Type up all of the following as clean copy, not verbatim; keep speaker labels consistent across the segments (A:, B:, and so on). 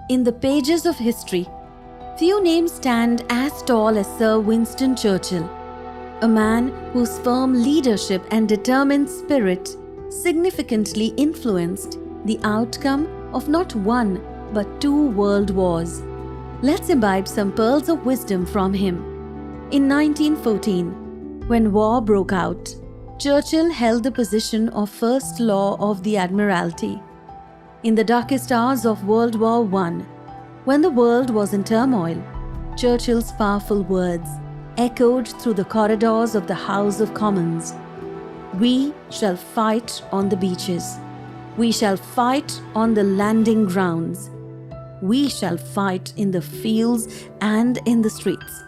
A: In the pages of history, few names stand as tall as Sir Winston Churchill, a man whose firm leadership and determined spirit significantly influenced the outcome of not one but 2 world wars. Let's imbibe some pearls of wisdom from him. In 1914, when war broke out, Churchill held the position of First Law of the Admiralty. In the darkest hours of World War I, when the world was in turmoil, Churchill's powerful words echoed through the corridors of the House of Commons. "We shall fight on the beaches. We shall fight on the landing grounds. We shall fight in the fields and in the streets.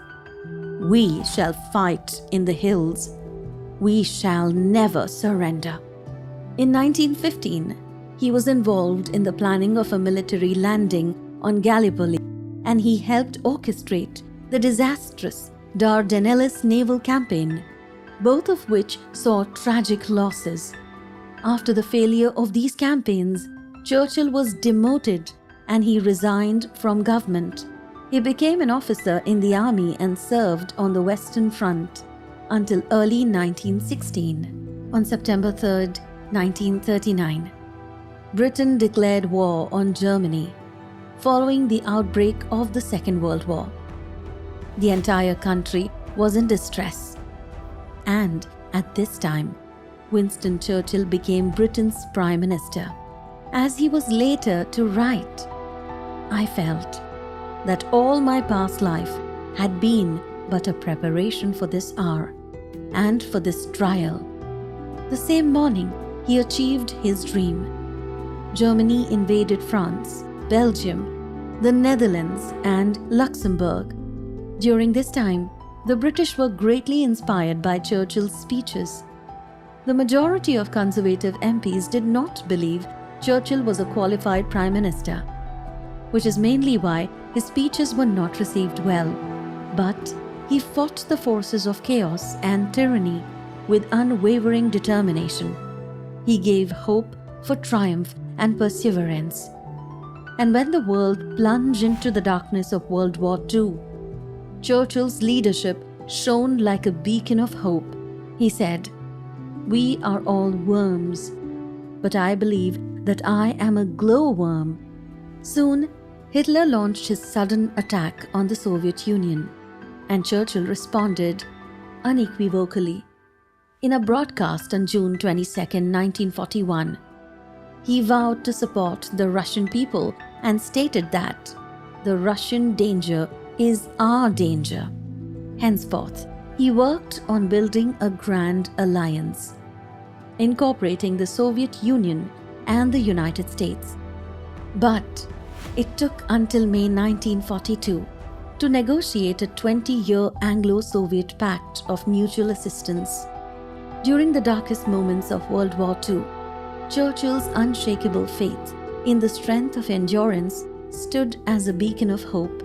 A: We shall fight in the hills. We shall never surrender." In 1915, he was involved in the planning of a military landing on Gallipoli, and he helped orchestrate the disastrous Dardanelles naval campaign, both of which saw tragic losses. After the failure of these campaigns, Churchill was demoted and he resigned from government. He became an officer in the army and served on the Western Front until early 1916. On September 3, 1939, Britain declared war on Germany following the outbreak of the Second World War. The entire country was in distress. And at this time, Winston Churchill became Britain's Prime Minister. As he was later to write, "I felt that all my past life had been but a preparation for this hour and for this trial." The same morning, he achieved his dream. Germany invaded France, Belgium, the Netherlands, and Luxembourg. During this time, the British were greatly inspired by Churchill's speeches. The majority of conservative MPs did not believe Churchill was a qualified Prime Minister, which is mainly why his speeches were not received well. But he fought the forces of chaos and tyranny with unwavering determination. He gave hope for triumph and perseverance. And when the world plunged into the darkness of World War II, Churchill's leadership shone like a beacon of hope. He said, "We are all worms, but I believe that I am a glowworm." Soon, Hitler launched his sudden attack on the Soviet Union, and Churchill responded unequivocally. In a broadcast on June 22, 1941, he vowed to support the Russian people and stated that the Russian danger is our danger. Henceforth, he worked on building a grand alliance, incorporating the Soviet Union and the United States. But it took until May 1942 to negotiate a 20-year Anglo-Soviet pact of mutual assistance. During the darkest moments of World War II, Churchill's unshakable faith in the strength of endurance stood as a beacon of hope.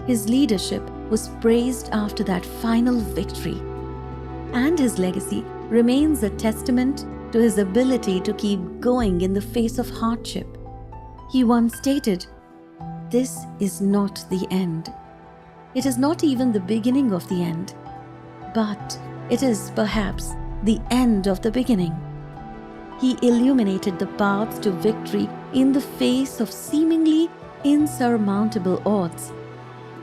A: His leadership was praised after that final victory, and his legacy remains a testament to his ability to keep going in the face of hardship. He once stated, "This is not the end. It is not even the beginning of the end, but it is perhaps the end of the beginning." He illuminated the path to victory in the face of seemingly insurmountable odds.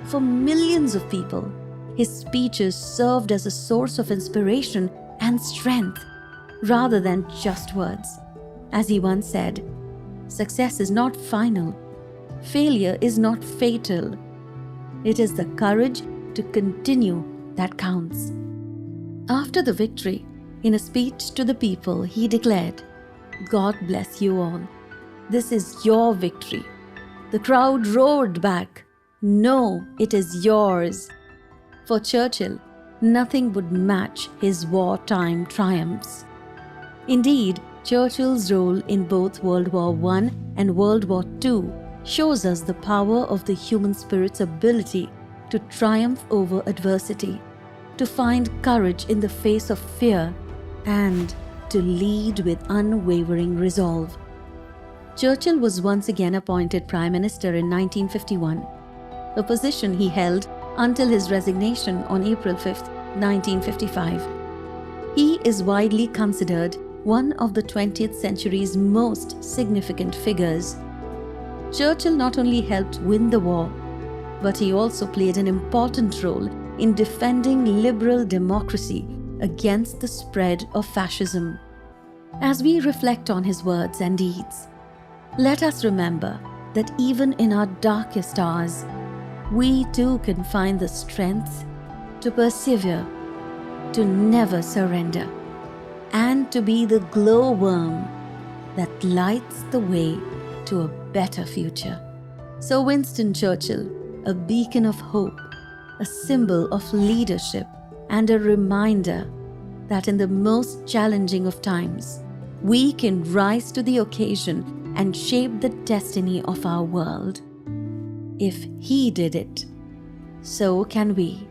A: For millions of people, his speeches served as a source of inspiration and strength rather than just words. As he once said, "Success is not final. Failure is not fatal. It is the courage to continue that counts." After the victory, in a speech to the people, he declared, "God bless you all. This is your victory." The crowd roared back, "No, it is yours." For Churchill, nothing would match his wartime triumphs. Indeed, Churchill's role in both World War I and World War II shows us the power of the human spirit's ability to triumph over adversity, to find courage in the face of fear, and to lead with unwavering resolve. Churchill was once again appointed Prime Minister in 1951, a position he held until his resignation on April 5, 1955. He is widely considered one of the 20th century's most significant figures. Churchill not only helped win the war, but he also played an important role in defending liberal democracy against the spread of fascism. As we reflect on his words and deeds, let us remember that even in our darkest hours, we too can find the strength to persevere, to never surrender, and to be the glowworm that lights the way to a better future. So Winston Churchill, a beacon of hope, a symbol of leadership, and a reminder that in the most challenging of times, we can rise to the occasion and shape the destiny of our world. If he did it, so can we.